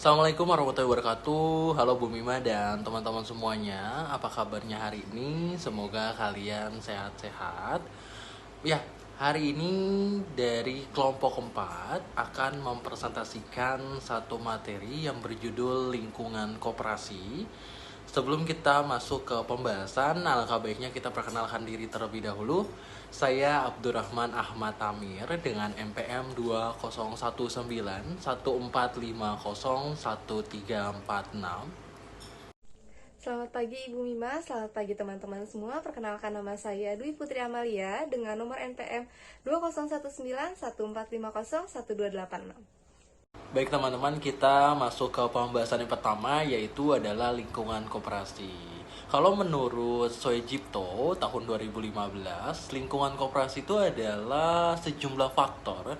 Assalamualaikum warahmatullahi wabarakatuh. Halo Bu Mima dan teman-teman semuanya. Apa kabarnya hari ini? Semoga kalian sehat-sehat. Ya, hari ini dari kelompok 4 akan mempresentasikan satu materi yang berjudul lingkungan koperasi. Sebelum kita masuk ke pembahasan, alangkah baiknya kita perkenalkan diri terlebih dahulu. Saya Abdurrahman Ahmad Tamir dengan NPM 201914501346. Selamat pagi Ibu Mima, selamat pagi teman-teman semua. Perkenalkan nama saya Dwi Putri Amalia dengan nomor NPM 201914501286. Baik teman-teman, kita masuk ke pembahasan yang pertama, yaitu adalah lingkungan koperasi. Kalau menurut Soejipto tahun 2015, lingkungan koperasi itu adalah sejumlah faktor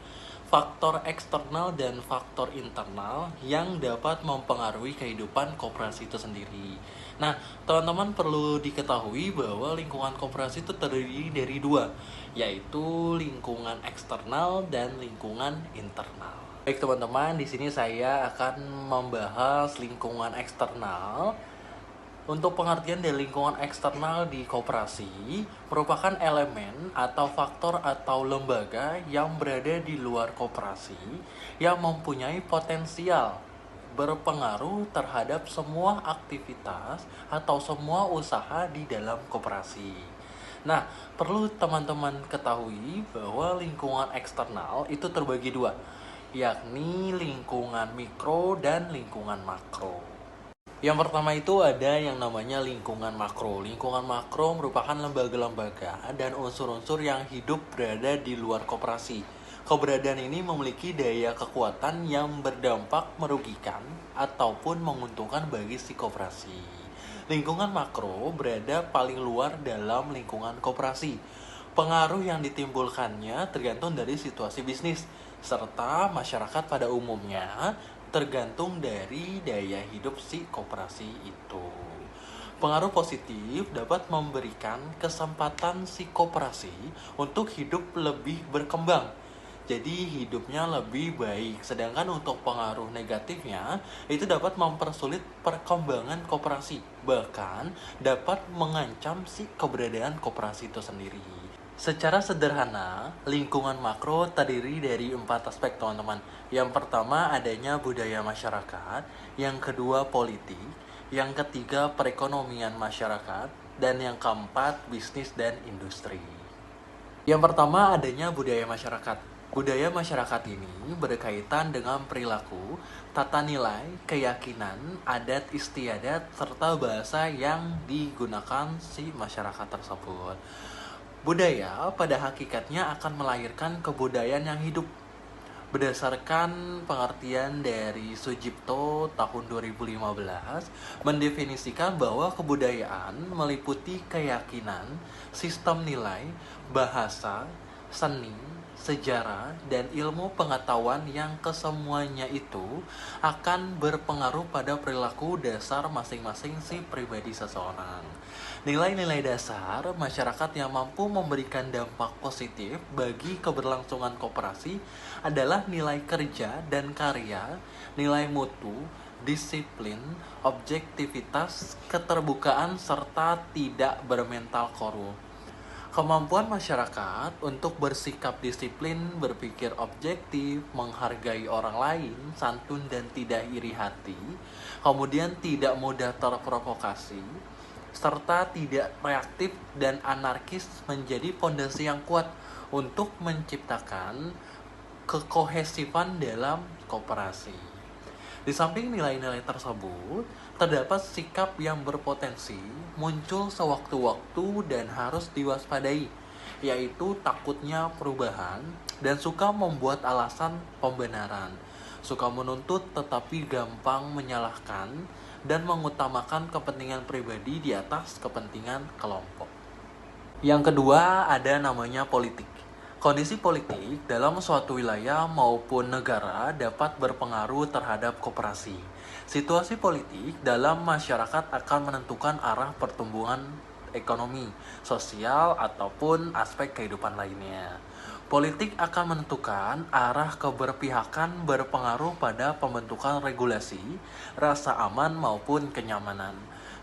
eksternal dan faktor internal yang dapat mempengaruhi kehidupan koperasi itu sendiri. Nah, teman-teman perlu diketahui bahwa lingkungan koperasi itu terdiri dari dua, yaitu lingkungan eksternal dan lingkungan internal. Baik teman-teman, di sini saya akan membahas lingkungan eksternal. Untuk pengertian dari lingkungan eksternal di koperasi merupakan elemen atau faktor atau lembaga yang berada di luar koperasi yang mempunyai potensial berpengaruh terhadap semua aktivitas atau semua usaha di dalam koperasi. Nah, perlu teman-teman ketahui bahwa lingkungan eksternal itu terbagi dua, yakni lingkungan mikro dan lingkungan makro. Yang pertama itu ada yang namanya lingkungan makro. Lingkungan makro merupakan lembaga-lembaga dan unsur-unsur yang hidup berada di luar koperasi. Keberadaan ini memiliki daya kekuatan yang berdampak merugikan ataupun menguntungkan bagi si koperasi. Lingkungan makro berada paling luar dalam lingkungan koperasi. Pengaruh yang ditimbulkannya tergantung dari situasi bisnis, serta masyarakat pada umumnya tergantung dari daya hidup si koperasi itu. Pengaruh positif dapat memberikan kesempatan si koperasi untuk hidup lebih berkembang. Jadi hidupnya lebih baik. Sedangkan untuk pengaruh negatifnya itu dapat mempersulit perkembangan koperasi. Bahkan dapat mengancam si keberadaan koperasi itu sendiri. Secara sederhana, lingkungan makro terdiri dari 4 aspek teman-teman. Yang pertama adanya budaya masyarakat, yang kedua politik, yang ketiga perekonomian masyarakat, dan yang keempat bisnis dan industri. Yang pertama adanya budaya masyarakat. Budaya masyarakat ini berkaitan dengan perilaku, tata nilai, keyakinan, adat istiadat, serta bahasa yang digunakan si masyarakat tersebut. Budaya pada hakikatnya akan melahirkan kebudayaan yang hidup. Berdasarkan pengertian dari Sujipto tahun 2015, mendefinisikan bahwa kebudayaan meliputi keyakinan, sistem nilai, bahasa, seni, sejarah, dan ilmu pengetahuan yang kesemuanya itu akan berpengaruh pada perilaku dasar masing-masing si pribadi seseorang. Nilai-nilai dasar masyarakat yang mampu memberikan dampak positif bagi keberlangsungan koperasi adalah nilai kerja dan karya, nilai mutu, disiplin, objektivitas, keterbukaan, serta tidak bermental korup. Kemampuan masyarakat untuk bersikap disiplin, berpikir objektif, menghargai orang lain, santun dan tidak iri hati, kemudian tidak mudah terprovokasi, serta tidak reaktif dan anarkis menjadi fondasi yang kuat untuk menciptakan kekohesifan dalam koperasi. Di samping nilai-nilai tersebut, terdapat sikap yang berpotensi muncul sewaktu-waktu dan harus diwaspadai, yaitu takutnya perubahan dan suka membuat alasan pembenaran, suka menuntut tetapi gampang menyalahkan, dan mengutamakan kepentingan pribadi di atas kepentingan kelompok. Yang kedua ada namanya politik. Kondisi politik dalam suatu wilayah maupun negara dapat berpengaruh terhadap koperasi. Situasi politik dalam masyarakat akan menentukan arah pertumbuhan ekonomi, sosial, ataupun aspek kehidupan lainnya. Politik akan menentukan arah keberpihakan berpengaruh pada pembentukan regulasi, rasa aman maupun kenyamanan.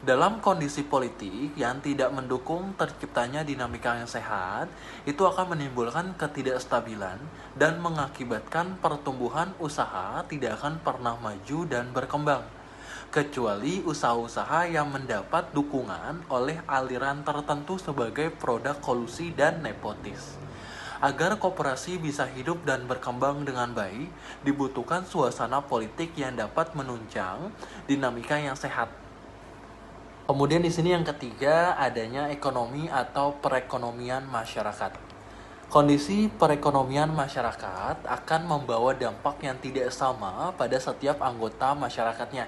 Dalam kondisi politik yang tidak mendukung terciptanya dinamika yang sehat, itu akan menimbulkan ketidakstabilan dan mengakibatkan pertumbuhan usaha tidak akan pernah maju dan berkembang, kecuali usaha-usaha yang mendapat dukungan oleh aliran tertentu sebagai produk kolusi dan nepotis. Agar koperasi bisa hidup dan berkembang dengan baik, dibutuhkan suasana politik yang dapat menunjang dinamika yang sehat. Kemudian di sini yang ketiga, adanya ekonomi atau perekonomian masyarakat. Kondisi perekonomian masyarakat akan membawa dampak yang tidak sama pada setiap anggota masyarakatnya.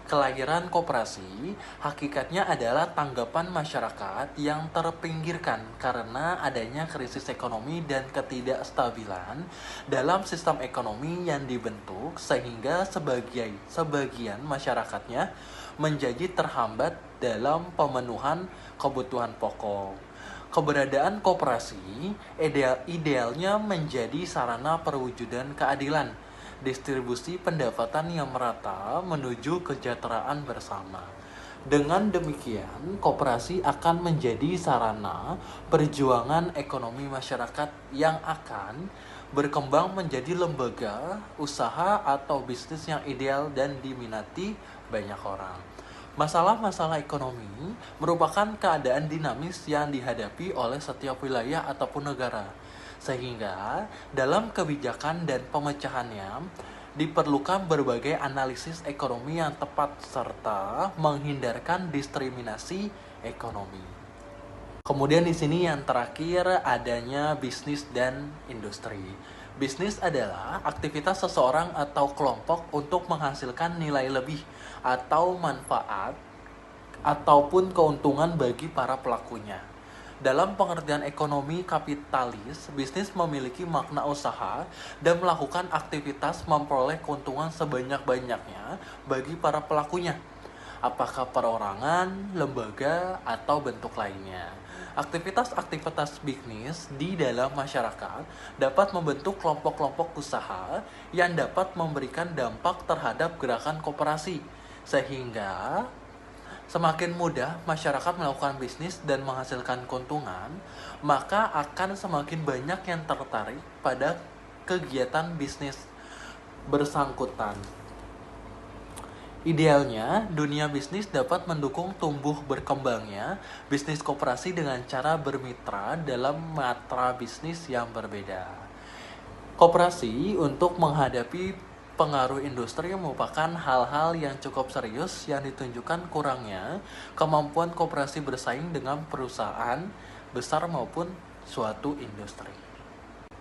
Kelahiran koperasi hakikatnya adalah tanggapan masyarakat yang terpinggirkan karena adanya krisis ekonomi dan ketidakstabilan dalam sistem ekonomi yang dibentuk, sehingga sebagian masyarakatnya menjadi terhambat dalam pemenuhan kebutuhan pokok. Keberadaan koperasi idealnya menjadi sarana perwujudan keadilan, distribusi pendapatan yang merata menuju kesejahteraan bersama. Dengan demikian, koperasi akan menjadi sarana perjuangan ekonomi masyarakat yang akan berkembang menjadi lembaga, usaha, atau bisnis yang ideal dan diminati banyak orang. Masalah-masalah ekonomi merupakan keadaan dinamis yang dihadapi oleh setiap wilayah ataupun negara, sehingga dalam kebijakan dan pemecahannya diperlukan berbagai analisis ekonomi yang tepat serta menghindarkan diskriminasi ekonomi. Kemudian di sini yang terakhir, adanya bisnis dan industri. Bisnis adalah aktivitas seseorang atau kelompok untuk menghasilkan nilai lebih atau manfaat ataupun keuntungan bagi para pelakunya. Dalam pengertian ekonomi kapitalis, bisnis memiliki makna usaha dan melakukan aktivitas memperoleh keuntungan sebanyak-banyaknya bagi para pelakunya, apakah perorangan, lembaga, atau bentuk lainnya. Aktivitas-aktivitas bisnis di dalam masyarakat dapat membentuk kelompok-kelompok usaha yang dapat memberikan dampak terhadap gerakan koperasi, sehingga semakin mudah masyarakat melakukan bisnis dan menghasilkan keuntungan, maka akan semakin banyak yang tertarik pada kegiatan bisnis bersangkutan. Idealnya, dunia bisnis dapat mendukung tumbuh berkembangnya bisnis koperasi dengan cara bermitra dalam matra bisnis yang berbeda. Koperasi untuk menghadapi pengaruh industri merupakan hal-hal yang cukup serius yang ditunjukkan kurangnya kemampuan koperasi bersaing dengan perusahaan besar maupun suatu industri.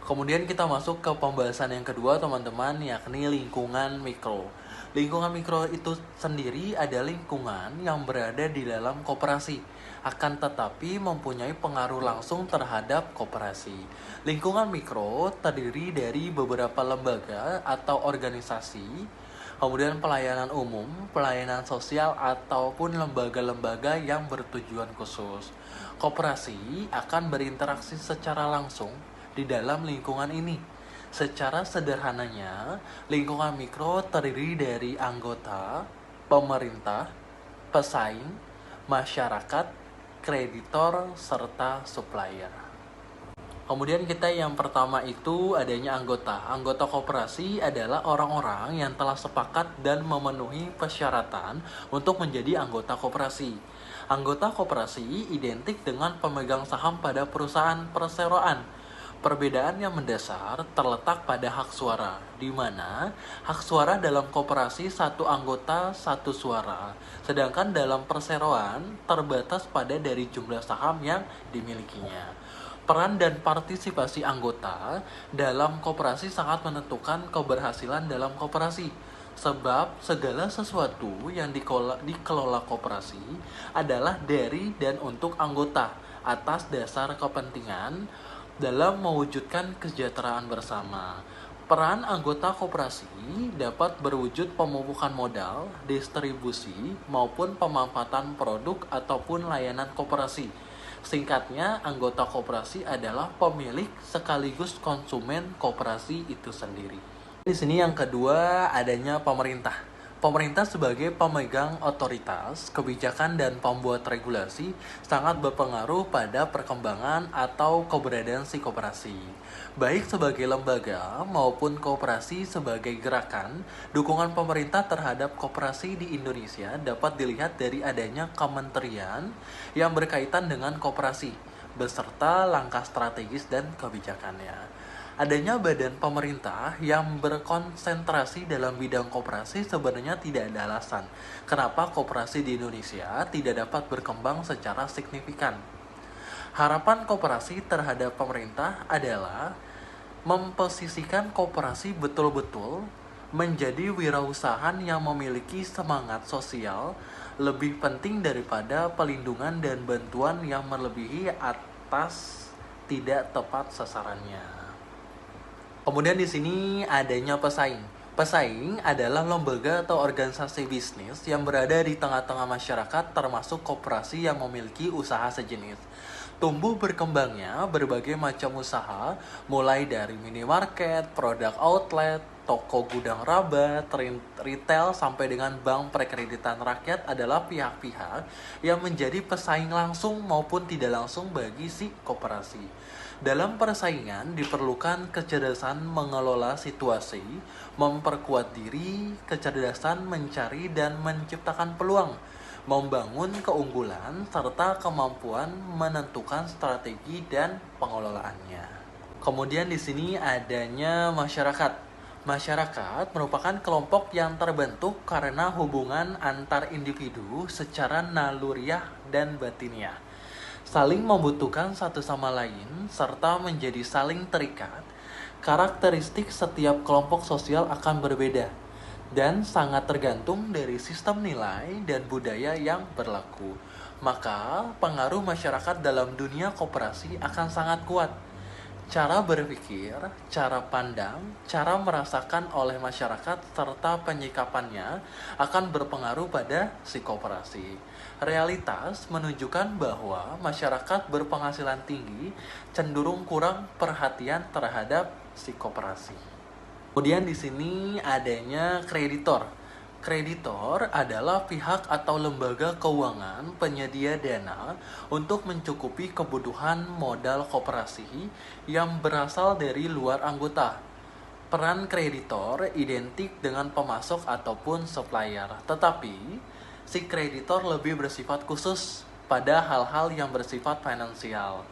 Kemudian kita masuk ke pembahasan yang kedua, teman-teman, yakni lingkungan mikro. Lingkungan mikro itu sendiri adalah lingkungan yang berada di dalam koperasi, akan tetapi mempunyai pengaruh langsung terhadap koperasi. Lingkungan mikro terdiri dari beberapa lembaga atau organisasi, kemudian pelayanan umum, pelayanan sosial, ataupun lembaga-lembaga yang bertujuan khusus. Koperasi akan berinteraksi secara langsung di dalam lingkungan ini. Secara sederhananya, lingkungan mikro terdiri dari anggota, pemerintah, pesaing, masyarakat, kreditor, serta supplier. Kemudian kita yang pertama itu adanya anggota. Anggota koperasi adalah orang-orang yang telah sepakat dan memenuhi persyaratan untuk menjadi anggota koperasi. Anggota koperasi identik dengan pemegang saham pada perusahaan perseroan. Perbedaan yang mendasar terletak pada hak suara, di mana hak suara dalam koperasi satu anggota satu suara, sedangkan dalam perseroan terbatas pada dari jumlah saham yang dimilikinya. Peran dan partisipasi anggota dalam koperasi sangat menentukan keberhasilan dalam koperasi. Sebab segala sesuatu yang dikelola koperasi adalah dari dan untuk anggota atas dasar kepentingan dalam mewujudkan kesejahteraan bersama. Peran anggota koperasi dapat berwujud pemupukan modal, distribusi, maupun pemanfaatan produk ataupun layanan koperasi. Singkatnya, anggota koperasi adalah pemilik sekaligus konsumen koperasi itu sendiri. Di sini yang kedua, adanya pemerintah. Pemerintah sebagai pemegang otoritas, kebijakan, dan pembuat regulasi sangat berpengaruh pada perkembangan atau keberadaan si koperasi. Baik sebagai lembaga maupun koperasi sebagai gerakan, dukungan pemerintah terhadap koperasi di Indonesia dapat dilihat dari adanya kementerian yang berkaitan dengan koperasi, beserta langkah strategis dan kebijakannya. Adanya badan pemerintah yang berkonsentrasi dalam bidang koperasi sebenarnya tidak ada alasan kenapa koperasi di Indonesia tidak dapat berkembang secara signifikan. Harapan koperasi terhadap pemerintah adalah memposisikan koperasi betul-betul menjadi wirausahaan yang memiliki semangat sosial lebih penting daripada pelindungan dan bantuan yang melebihi atas tidak tepat sasarannya. Kemudian di sini adanya pesaing. Pesaing adalah lembaga atau organisasi bisnis yang berada di tengah-tengah masyarakat termasuk koperasi yang memiliki usaha sejenis. Tumbuh berkembangnya berbagai macam usaha, mulai dari minimarket, produk outlet, toko gudang rabat, retail, sampai dengan bank perkreditan rakyat adalah pihak-pihak yang menjadi pesaing langsung maupun tidak langsung bagi si koperasi. Dalam persaingan diperlukan kecerdasan mengelola situasi, memperkuat diri, kecerdasan mencari dan menciptakan peluang, membangun keunggulan, serta kemampuan menentukan strategi dan pengelolaannya. Kemudian di sini adanya masyarakat. Masyarakat merupakan kelompok yang terbentuk karena hubungan antar individu secara naluriah dan batiniah, saling membutuhkan satu sama lain, serta menjadi saling terikat. Karakteristik setiap kelompok sosial akan berbeda dan sangat tergantung dari sistem nilai dan budaya yang berlaku. Maka, pengaruh masyarakat dalam dunia koperasi akan sangat kuat. Cara berpikir, cara pandang, cara merasakan oleh masyarakat, serta penyikapannya akan berpengaruh pada si koperasi. Realitas menunjukkan bahwa masyarakat berpenghasilan tinggi cenderung kurang perhatian terhadap si koperasi. Kemudian di sini adanya kreditor. Kreditor adalah pihak atau lembaga keuangan penyedia dana untuk mencukupi kebutuhan modal koperasi yang berasal dari luar anggota. Peran kreditor identik dengan pemasok ataupun supplier, tetapi si kreditor lebih bersifat khusus pada hal-hal yang bersifat finansial.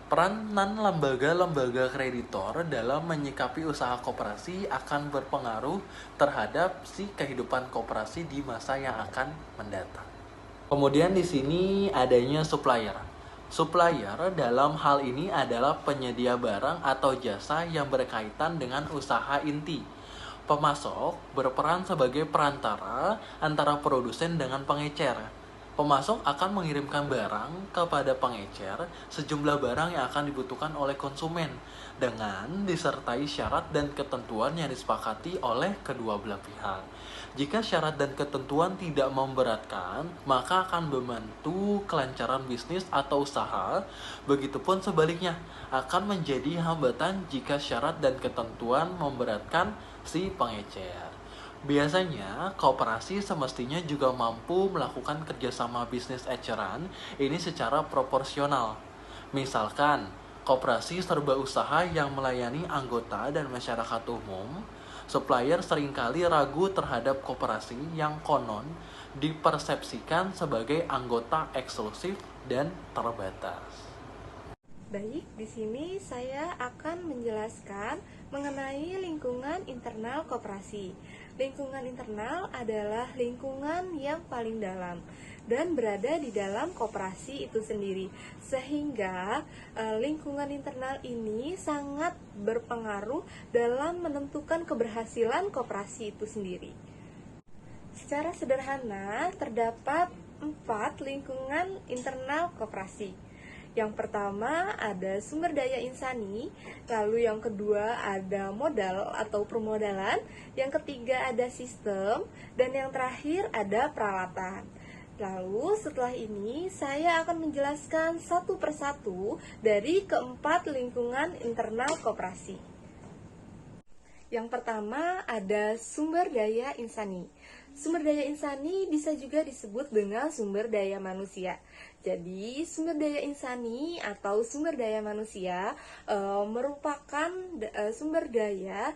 Peranan lembaga-lembaga kreditor dalam menyikapi usaha koperasi akan berpengaruh terhadap si kehidupan koperasi di masa yang akan mendatang. Kemudian di sini adanya supplier. Supplier dalam hal ini adalah penyedia barang atau jasa yang berkaitan dengan usaha inti. Pemasok berperan sebagai perantara antara produsen dengan pengecer. Pemasok akan mengirimkan barang kepada pengecer sejumlah barang yang akan dibutuhkan oleh konsumen dengan disertai syarat dan ketentuan yang disepakati oleh kedua belah pihak. Jika syarat dan ketentuan tidak memberatkan, maka akan membantu kelancaran bisnis atau usaha. Begitupun sebaliknya, akan menjadi hambatan jika syarat dan ketentuan memberatkan si pengecer. Biasanya, koperasi semestinya juga mampu melakukan kerjasama bisnis eceran ini secara proporsional. Misalkan, koperasi serba usaha yang melayani anggota dan masyarakat umum, supplier seringkali ragu terhadap koperasi yang konon dipersepsikan sebagai anggota eksklusif dan terbatas. Baik, di sini saya akan menjelaskan mengenai lingkungan internal koperasi. Lingkungan internal adalah lingkungan yang paling dalam dan berada di dalam koperasi itu sendiri. Sehingga lingkungan internal ini sangat berpengaruh dalam menentukan keberhasilan koperasi itu sendiri. Secara sederhana, terdapat 4 lingkungan internal koperasi. Yang pertama ada sumber daya insani, lalu yang kedua ada modal atau permodalan, yang ketiga ada sistem, dan yang terakhir ada peralatan. Lalu setelah ini saya akan menjelaskan satu persatu dari keempat lingkungan internal koperasi. Yang pertama ada sumber daya insani. Sumber daya insani bisa juga disebut dengan sumber daya manusia. Jadi sumber daya insani atau sumber daya manusia merupakan sumber daya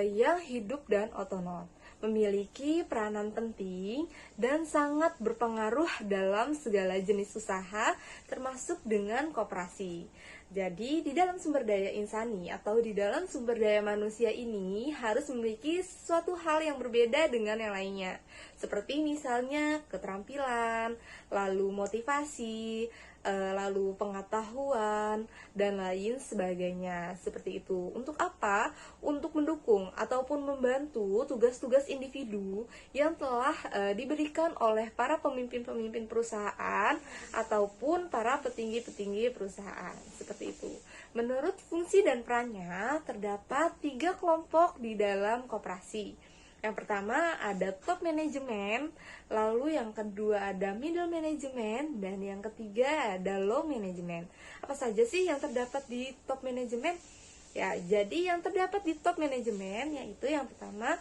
yang hidup dan otonom, memiliki peranan penting dan sangat berpengaruh dalam segala jenis usaha termasuk dengan koperasi. Jadi di dalam sumber daya insani atau di dalam sumber daya manusia ini harus memiliki suatu hal yang berbeda dengan yang lainnya. Seperti misalnya keterampilan, lalu motivasi, lalu pengetahuan, dan lain sebagainya. Seperti itu. Untuk apa? Untuk mendukung ataupun membantu tugas-tugas individu yang telah diberikan oleh para pemimpin-pemimpin perusahaan ataupun para petinggi-petinggi perusahaan. Seperti itu. Menurut fungsi dan perannya, terdapat 3 kelompok di dalam koperasi. Yang pertama ada top management, lalu yang kedua ada middle management, dan yang ketiga ada low management. Apa saja sih yang terdapat di top management? Ya, jadi yang terdapat di top management yaitu yang pertama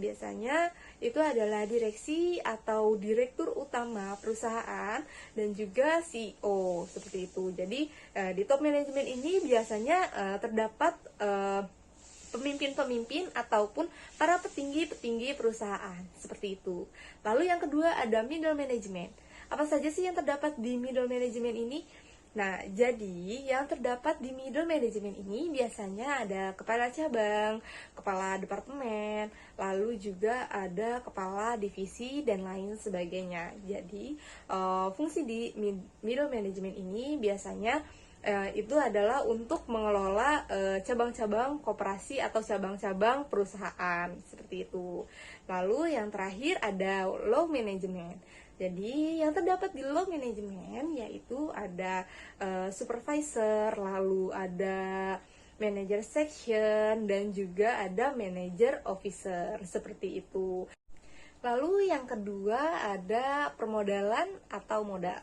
biasanya itu adalah direksi atau direktur utama perusahaan dan juga CEO, seperti itu. Jadi di top management ini biasanya terdapat pemimpin-pemimpin ataupun para petinggi-petinggi perusahaan, seperti itu. Lalu yang kedua ada middle management. Apa saja sih yang terdapat di middle management ini? Nah, jadi yang terdapat di middle management ini biasanya ada kepala cabang, kepala departemen, lalu juga ada kepala divisi dan lain sebagainya. Jadi fungsi di middle management ini biasanya itu adalah untuk mengelola cabang-cabang koperasi atau cabang-cabang perusahaan, seperti itu. Lalu yang terakhir ada low management. Jadi yang terdapat di low management yaitu ada supervisor, lalu ada manager section, dan juga ada manager officer, seperti itu. Lalu yang kedua ada permodalan atau modal.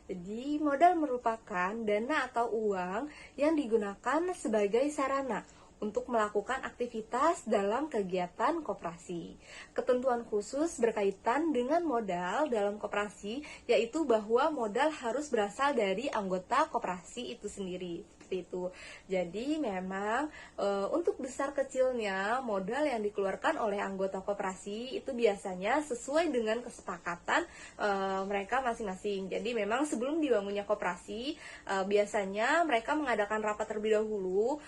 Jadi modal merupakan dana atau uang yang digunakan sebagai sarana untuk melakukan aktivitas dalam kegiatan koperasi. Ketentuan khusus berkaitan dengan modal dalam koperasi yaitu bahwa modal harus berasal dari anggota koperasi itu sendiri. Itu. Jadi memang untuk besar kecilnya modal yang dikeluarkan oleh anggota koperasi itu biasanya sesuai dengan kesepakatan mereka masing-masing. Jadi memang sebelum dibangunnya koperasi biasanya mereka mengadakan rapat terlebih dahulu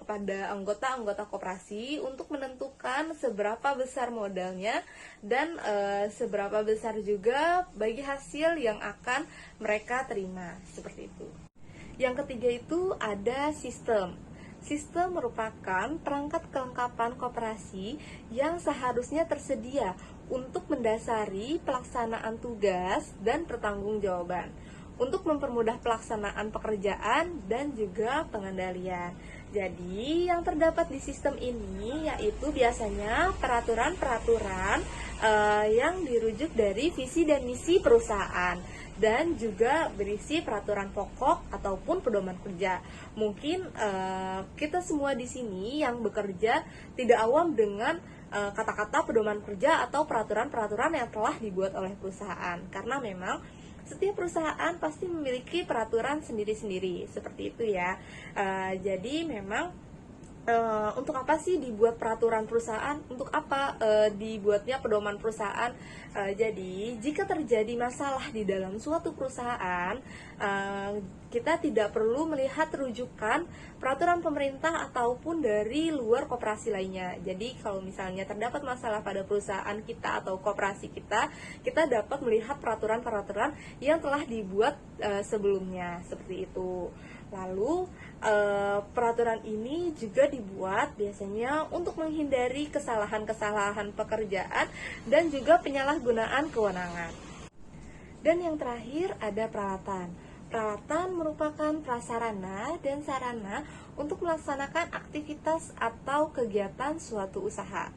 kepada anggota-anggota koperasi untuk menentukan seberapa besar modalnya dan seberapa besar juga bagi hasil yang akan mereka terima, seperti itu. Yang ketiga itu ada sistem. Sistem merupakan perangkat kelengkapan koperasi yang seharusnya tersedia untuk mendasari pelaksanaan tugas dan pertanggungjawaban, untuk mempermudah pelaksanaan pekerjaan dan juga pengendalian. Jadi yang terdapat di sistem ini yaitu biasanya peraturan-peraturan yang dirujuk dari visi dan misi perusahaan dan juga berisi peraturan pokok ataupun pedoman kerja. Mungkin kita semua di sini yang bekerja tidak awam dengan kata-kata pedoman kerja atau peraturan-peraturan yang telah dibuat oleh perusahaan, karena memang setiap perusahaan pasti memiliki peraturan sendiri-sendiri, seperti itu ya. Jadi memang untuk apa sih dibuat peraturan perusahaan? Untuk apa dibuatnya pedoman perusahaan? Jadi jika terjadi masalah di dalam suatu perusahaan, kita tidak perlu melihat rujukan peraturan pemerintah ataupun dari luar koperasi lainnya. Jadi kalau misalnya terdapat masalah pada perusahaan kita atau koperasi kita dapat melihat peraturan-peraturan yang telah dibuat sebelumnya, seperti itu. Lalu peraturan ini juga dibuat biasanya untuk menghindari kesalahan-kesalahan pekerjaan dan juga penyalahgunaan kewenangan. Dan yang terakhir ada peralatan. Peralatan merupakan prasarana dan sarana untuk melaksanakan aktivitas atau kegiatan suatu usaha.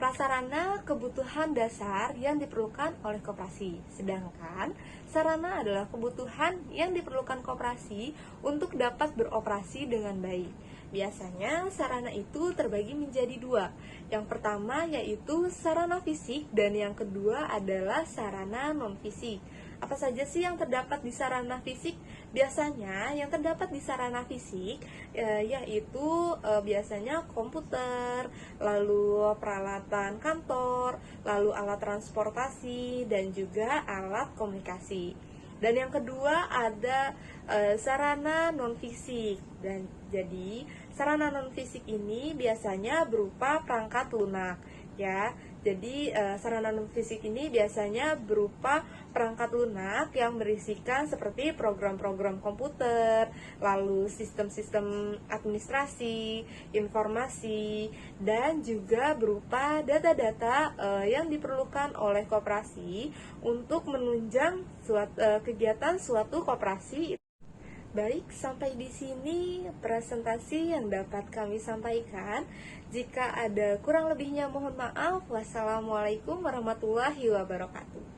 Prasarana kebutuhan dasar yang diperlukan oleh koperasi, sedangkan sarana adalah kebutuhan yang diperlukan koperasi untuk dapat beroperasi dengan baik. Biasanya sarana itu terbagi menjadi dua. Yang pertama yaitu sarana fisik dan yang kedua adalah sarana non-fisik. Apa saja sih yang terdapat di sarana fisik? Biasanya yang terdapat di sarana fisik yaitu biasanya komputer, lalu peralatan kantor, lalu alat transportasi dan juga alat komunikasi. Dan yang kedua ada sarana non fisik. Dan jadi sarana non fisik ini biasanya berupa perangkat lunak ya. Jadi sarana non fisik ini biasanya berupa perangkat lunak yang berisikan seperti program-program komputer, lalu sistem-sistem administrasi, informasi, dan juga berupa data-data yang diperlukan oleh koperasi untuk menunjang kegiatan suatu koperasi. Baik, sampai di sini presentasi yang dapat kami sampaikan. Jika ada kurang lebihnya mohon maaf. Wassalamualaikum warahmatullahi wabarakatuh.